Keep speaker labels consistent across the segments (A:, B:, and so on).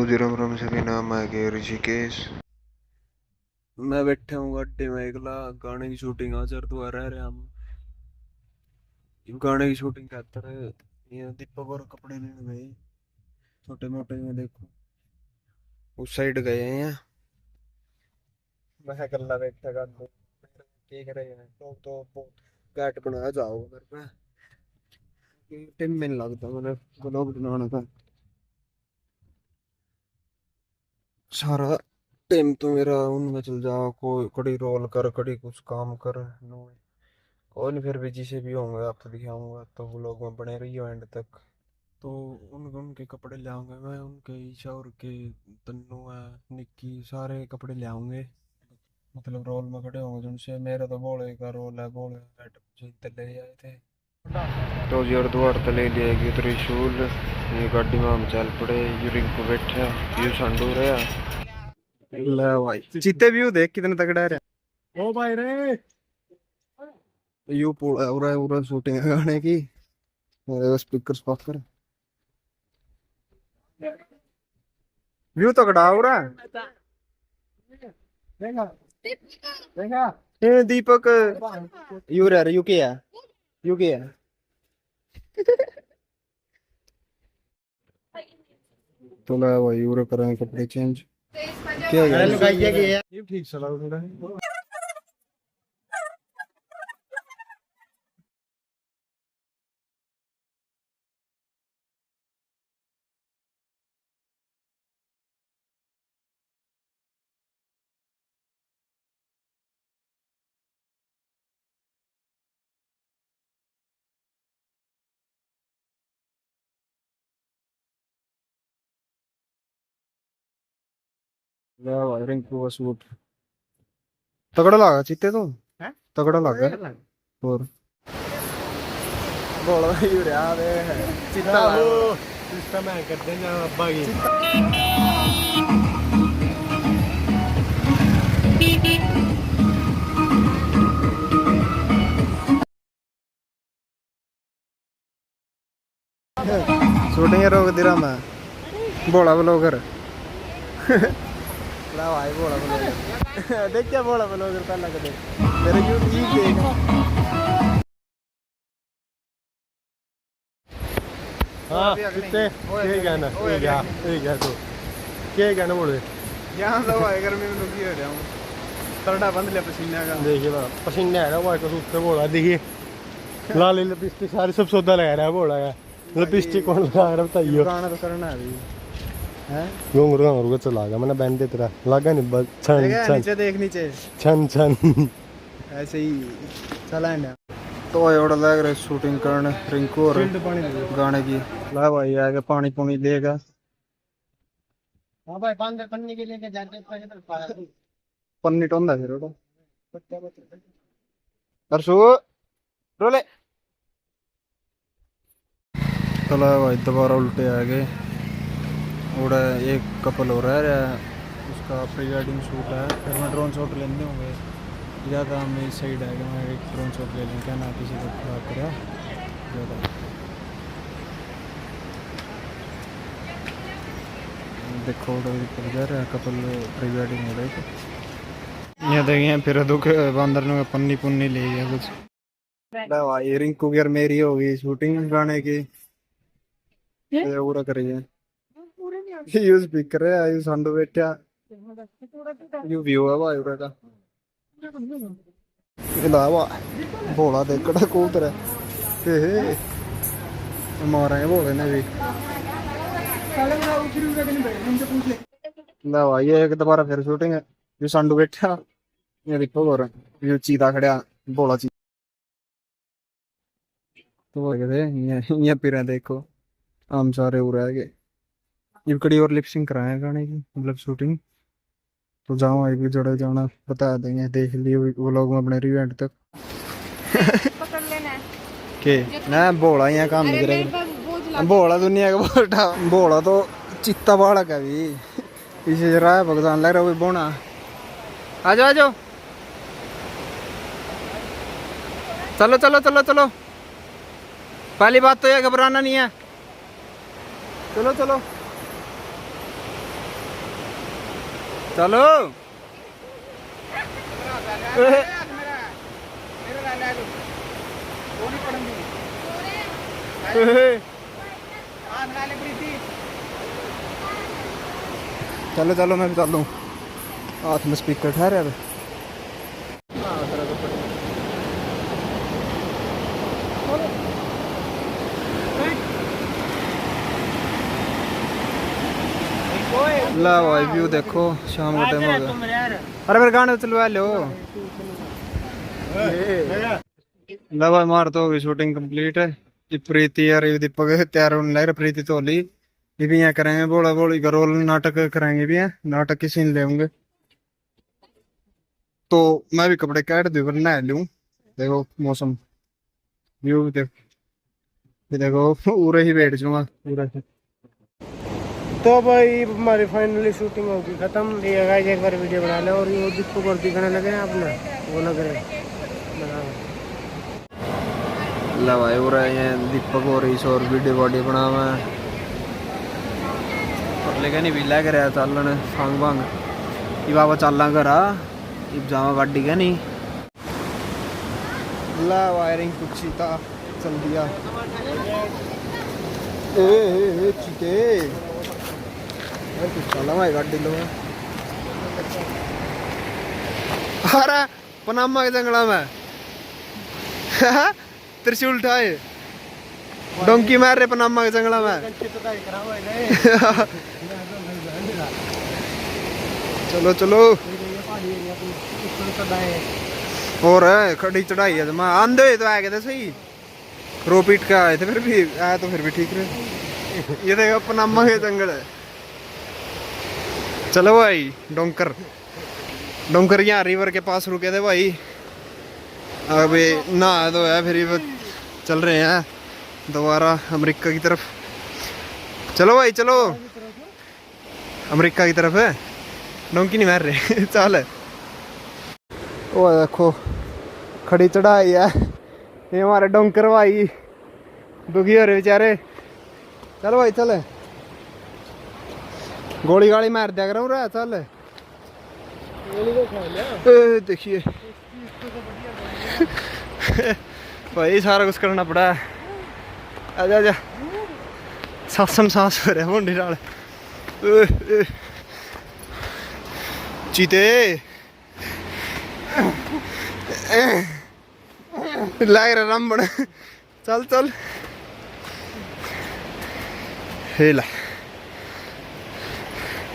A: तो जरम रम से भी नाम आ गया ऋषिकेश। मैं बैठा हूँ अड्डे में एकला, गाने की शूटिंग आज तो रह रहे हम। गाने की शूटिंग करते रहे। ये दीपक और कपड़े लेने गए छोटे मोटे में, देखो उस साइड गए हैं। मैं गल्ला बैठा कर दो देख रहे हैं तो बहुत घाट बनाया जाओ घर पे। टाइम में नहीं लगता मैंने ब्लॉग बनाने का। सारा टाइम तो मेरा उनमें चल जाओ, कोई कड़ी रोल कर कड़ी कुछ काम कर नो। कोई नहीं, फिर भी जिसे भी होंगे आपको दिखाऊंगा, तो वो लोग में बने रहिए एंड तक। तो उनके कपड़े ले आऊंगे मैं, उनके ईशा और के तन्नू है, निक्की, सारे कपड़े ले आऊंगे। मतलब रोल में खड़े होंगे जिनसे। मेरा तो बोले का रोल है, बोले जीत ले आए थे। तो जी और द्वार तले लिएगी त्रिशूल। ये गाड़ी में हम चल पड़े, यू रिंकू बैठा, यू संडू रहा। ले भाई चीते व्यू देख कितने तगड़ा रहा। ओ भाई रे, यू पूरा पूरा पूरा शूटिंग है गाने की। मेरे स्पीकर स्पीकर व्यू तो कड़ा हो रहा है। देखा देखा ए दीपक, यू रह यू के है, यू के है। तो ला भाई यूरो करें कपड़े चेंज। क्या गया ये ठीक चला थोड़ा। भाई रिंकू का सूट तगड़ा लगा चित्ते तो है, तगड़ा लगा और बोला यू रे आ वे चित्ता सिस्टम है कर देंगे अब्बा की। शूटिंग रोक दे रहा मैं, बोला ब्लॉगर। ला भाई बोला ब्लॉगर देख क्या बोला ब्लॉगर पहला के देख मेरे यूट्यूब देख। हाँ कितने क्या गाना ये तो क्या गाना बोले यहाँ तो भाई गर्मी में दुखी हो रहा हूँ। तरड़ा बंद लिया पसीने का, देखिए ना पसीने आ रहा है वाइट सूट पे बोला। देखिए लाल लिपस्टिक सारी सब सौदा लगा रहा है बोला है। लिपस्टिक कौन लगा रहा है बताइए। गाना तो करना है अभी हैं घुंघरू चला गया मैंने बैंड तेरा लगा नहीं बस छन छन नीचे देख नीचे छन छन ऐसे ही चला है। तो एवढा लग रहा है शूटिंग करने रिंकू और गाने की। ला भाई आगे पानी पुनी लेगा। हाँ भाई पन्नी के लेके जाते पन्नी टोंदा फिर परसू रोले। चला भाई दोबारा उल्टे आ गए। और एक कपल हो रहा है, उसका प्री वेडिंग शूट है। फिर मैं ड्रोन शॉट लेने होंगे ज़्यादा। हम इस साइड है कि मैं एक ड्रोन शॉट ले लूँ, क्या ना किसी को खराब करा ज़्यादा। देखो जा रहा है कपल प्री वेडिंग हो रही थी। यहाँ देखिए फिर दुख बंदर ने पन्नी पुन्नी ले गया कुछ। भाई रिंकू की मेरी होगी शूटिंग गाने की पूरा करिए। यू स्पीकर है, यू साउंड बैठा, यू व्यू है भाई उरा का। इलावा भोला देखड़ा कबूतर है मारेंगे भोले ने भी। ना भाई ये दोबारा फिर शूटिंग है। यू साउंड बैठा, ये देखो और यू चीता खड़ा भोला चीता। तो वो कहते ये फिर देखो हम सारे उड़ा गए। ये कड़ी और लिपसिंग कराए गाने की मतलब शूटिंग। तो जाओ एक भी जड़े जाना बता देंगे, देख लियो वो लोग अपने इवेंट तक। पकड़ लेना के ना भोला यहाँ काम नहीं करेगा। भोला दुनिया का बोलता भोला तो चित्ता बालक है भी इसे जरा भगवान लग रहा है बोना। आ जाओ आ जाओ चलो चलो चलो चलो, पहली बात तो ये घबराना नहीं है। चलो चलो चलो चलो चलो मैं भी चल लूँ हाथ में स्पीकर ठहरे अब ला भाई व्यू देखो शाम का टाइम हो गया अरे मेरे गाने चलवा लो ला भाई मार तो होगी शूटिंग कंप्लीट है ये प्रीति यार ये दीपक तैयार होने लग रहा प्रीति तो होली ये भी यहाँ करेंगे बोला बोली का रोल नाटक करेंगे भी हैं नाटक की सीन लेंगे तो मैं भी कपड़े काट दूँ नहा लूँ देखो मौसम व्यू देखो देखो पूरे ही बैठ जाऊंगा पूरा
B: तो भाई हमारी फाइनली शूटिंग होगी खत्म। ये गाइस एक बार वीडियो बना ले और ये दीपक और दिखाने लगे हैं अपना वो लग रहे
A: ला भाई हो रहा है दीपक और इस और वीडियो बॉडी बना हुआ है पर लेकिन नहीं भी लग रहा चलन फांग भांग ये बाबा चलना करा ये जावा गाड़ी का नहीं ला वायरिंग कुछ था चल दिया ए चीते कुछ चला भाई गाड़ी लो अरे पनामा के जंगला में त्रिशूल उठाए डोंकी मार रहे पनामा के जंगला में चलो चलो और खड़ी चढ़ाई है मैं आंधे तो आए गए सही रो पीट के आए थे फिर भी आया तो फिर भी ठीक रहे ये देखो पनामा के जंगल है चलो भाई डोंकर डोंकर यहाँ रिवर के पास रुके थे भाई अभी नहा तो है फिर चल रहे हैं दोबारा अमेरिका की तरफ चलो भाई चलो अमेरिका की तरफ है डोंकी नहीं मार रहे चल वो देखो खड़ी चढ़ाई है ये हमारे डोंकर भाई दुखी हो रहे बेचारे चलो भाई चले गोली गाली मार दिया करूँ रहा चल देखिए भाई सारा कुछ करना पड़ा है आजा आजा सासन सांस हो रहा है मुंडी नाल चीते लग रहा रामबन चल चल हेला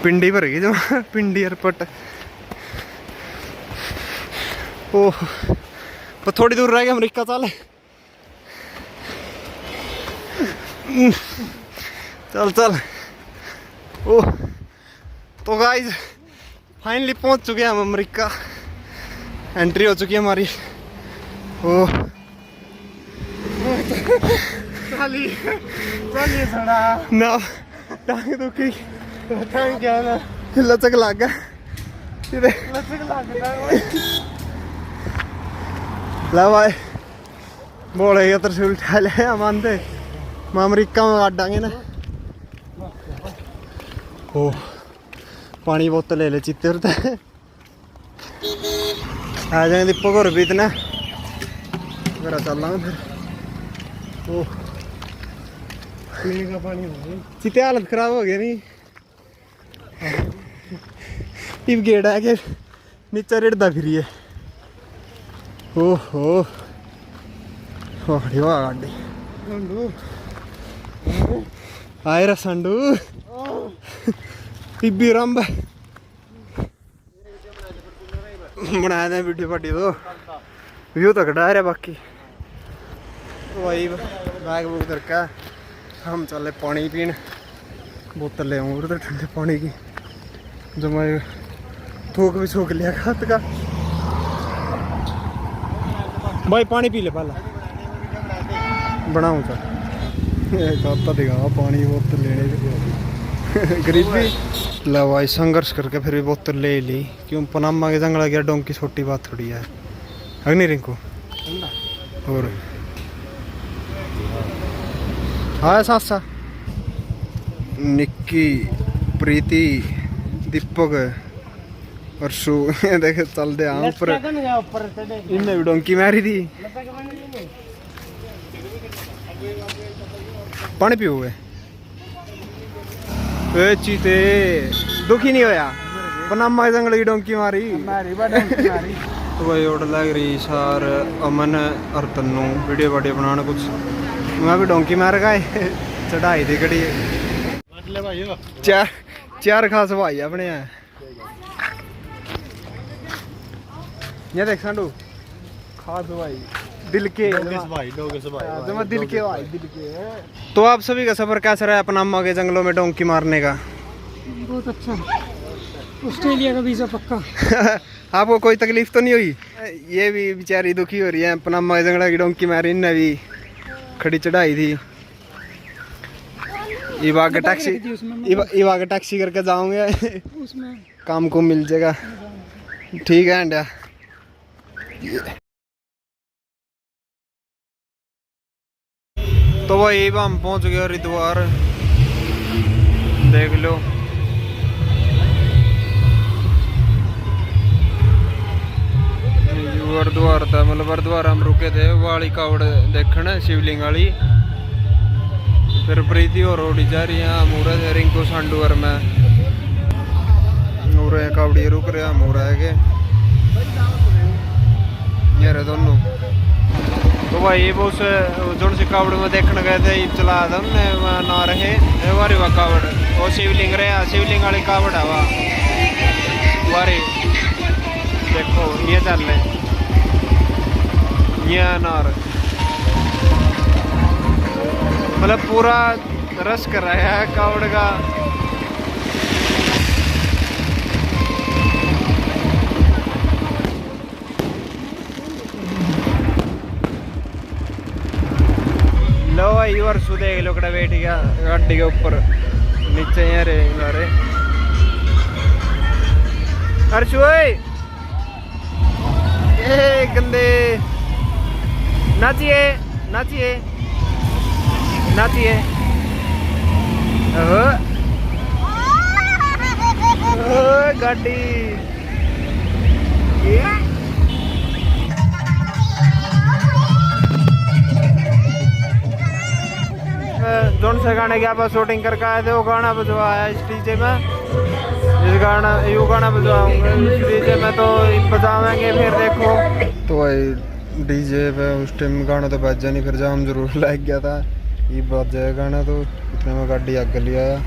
A: पिंडी भर गई जमा पिंडी एयरपोर्ट ओह पर थोड़ी दूर रह गया अमेरिका चल चल चल ओह तो गाइस फाइनली पहुंच चुके हैं हम अमेरिका एंट्री हो चुकी है हमारी ओह ना टांग दुखी टांग क्या ना लचक लग गया ला भाई बोलेगा त्रिशूल उठा ले हम आंधे हम अमेरिका में काट डांगे ना ओह पानी बोतल ले ले चित्ते उड़ता है आ जाएंगे दीपक और भी इतना मेरा चल रहा फिर ओह पीने का पानी हो गया चित्ते हालत खराब हो गया नहीं टिप गेट है कि नीचे रेड़दा फिरी है ओहो गाड़ी वाह गाड़ी आए रा संडू टिब्बी रंब बनाया था वीडियो पार्टी तो व्यू तो कटा रहा बाकी वही बैग बुक करके हम चले पानी पीन बोतल ले आऊँ उधर ठंडे पानी की जो मैं थोक भी छोक लिया खात का भाई पानी पी ले पहला बनाऊँ खाता दिखा पानी बोतल लेने गरीबी ला भाई संघर्ष करके फिर भी बोतल ले ली क्यों पनामा के जंगल गया डोंकी छोटी बात थोड़ी है नहीं रिंकू और हाँ सासा निक्की प्रीति दीपक और शू देख चलते हाँ ऊपर
B: ऊपर चढ़े
A: इनने भी डोंकी मारी थी पानी पियो हुए चीते दुखी नहीं होया पनामा जंगल की डोंकी मारी तो भाई ऑर्डर लग रही सार अमन और तन्नू वीडियो वीडियो बनाने कुछ मैं भी डोंकी मार गए चढ़ाई थी कड़ी चार चार खास भाई अपने हैं ये देख संडू खास भाई दिल के भाई दिल के भाई दिल के। तो आप सभी का सफर कैसा रहा पनामा के जंगलों में डोंकी मारने का?
B: बहुत अच्छा, ऑस्ट्रेलिया का वीजा पक्का।
A: आपको कोई तकलीफ तो नहीं हुई? ये भी बेचारी दुखी हो रही है, पनामा के जंगल की डोंकी मारी इनने भी, खड़ी चढ़ाई थी। इवाग टैक्सी करके जाऊंगे काम को मिल जाएगा। ठीक है इंडिया। तो वही हम पहुंच गए हरिद्वार, देख लो हरिद्वार था, मतलब हरिद्वार हम रुके थे वाली कावड़ देखने शिवलिंग वाली। फिर प्रीति और रोडी जा रही है मूरा से रिंकू सांडूर में मूरा कावड़ी रुक रहे मूरा है के ये रहे दोनों। तो भाई वो जो सी कावड़ में देखने गए थे चला था हमने ना रहे वारी वह कावड़ वो शिवलिंग रहे, शिवलिंग वाली कावड़ है वह वारी। देखो ये चल रहे ये अनार मतलब पूरा रस कर रहा है कावड़ का। लो भाई और देख लो कड़ा बैठ गया गाड़ी के ऊपर, नीचे यहाँ रे मारे अर्शु ये गंदे नाचिए नाचिए नाचिए। गाड़ी जोन से गाने की आप शूटिंग करके आए थे वो गाना बजवाया इस डीजे में। इस गाना यू गाना बजवाऊंगा इस डीजे में तो बजावेंगे फिर देखो। तो भाई डीजे पे उस टाइम गाना तो बजा नहीं, फिर जाम जरूर लग गया था ये बज जाए गाना। तो इतने में गाड़ी आगे ले आया,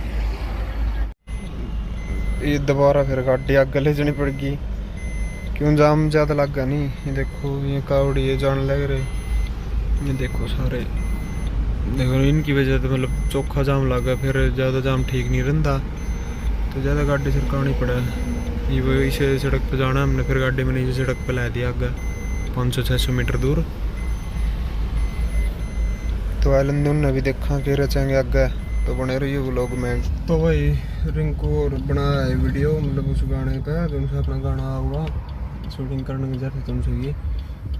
A: ये दोबारा फिर गाड़ी आगे ले जानी पड़ गई क्यों जाम ज़्यादा लग गया नहीं। ये देखो ये कावड़ी ये जान लग रहे, ये देखो सारे देखो इनकी वजह से मतलब चोखा जाम लग गया, फिर ज़्यादा जाम ठीक नहीं रहता तो ज़्यादा गाड़ी सरकानी पड़ा। ये वो इसे सड़क पे जाना हमने, फिर गाड़ी में नीचे सड़क पे ला दिया आगे 500-600 मीटर दूर। तो आलंदून ने भी देखा कि रचेंगे आगे, तो बने रही व्लॉग में। तो भाई रिंकू और बनाया है वीडियो मतलब उस गाने का जो उनसे अपना गाना हुआ शूटिंग करने की जरूरत तुमसे ये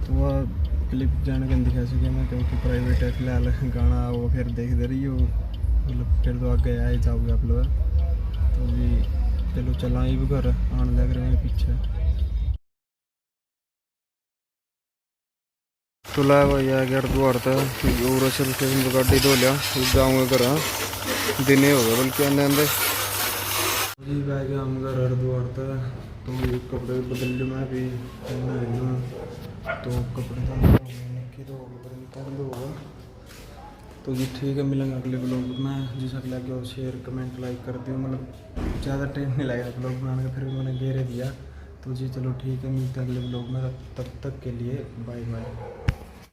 A: तो वह क्लिप जाने के दिखा सके मैं क्योंकि प्राइवेट है फिलहाल गाना वो फिर देख दे रही हो मतलब फिर तो आगे आए जाओगे आप लोग। तो भी चलो चला ही भी घर आने लग रहे हैं पीछे। तो ला भाई आ गया द्वार था और चल के गाड़ी धो लिया जाऊँगा घर दिन हो गया बल्कि आने आंदे जी बह गया हम घर हरिद्वार था। तो कपड़े बदल लो मैं भी तो कपड़े तो होगा। तो जी ठीक है मिलेंगे अगले ब्लॉग में। जिस अगले लगे शेयर कमेंट लाइक कर दियो, मतलब ज़्यादा टाइम नहीं लगेगा ब्लॉग बनाने का, फिर भी मैंने घेरे दिया। तो जी चलो ठीक है मिलते हैं अगले ब्लॉग में, तब तक के लिए बाय बाय।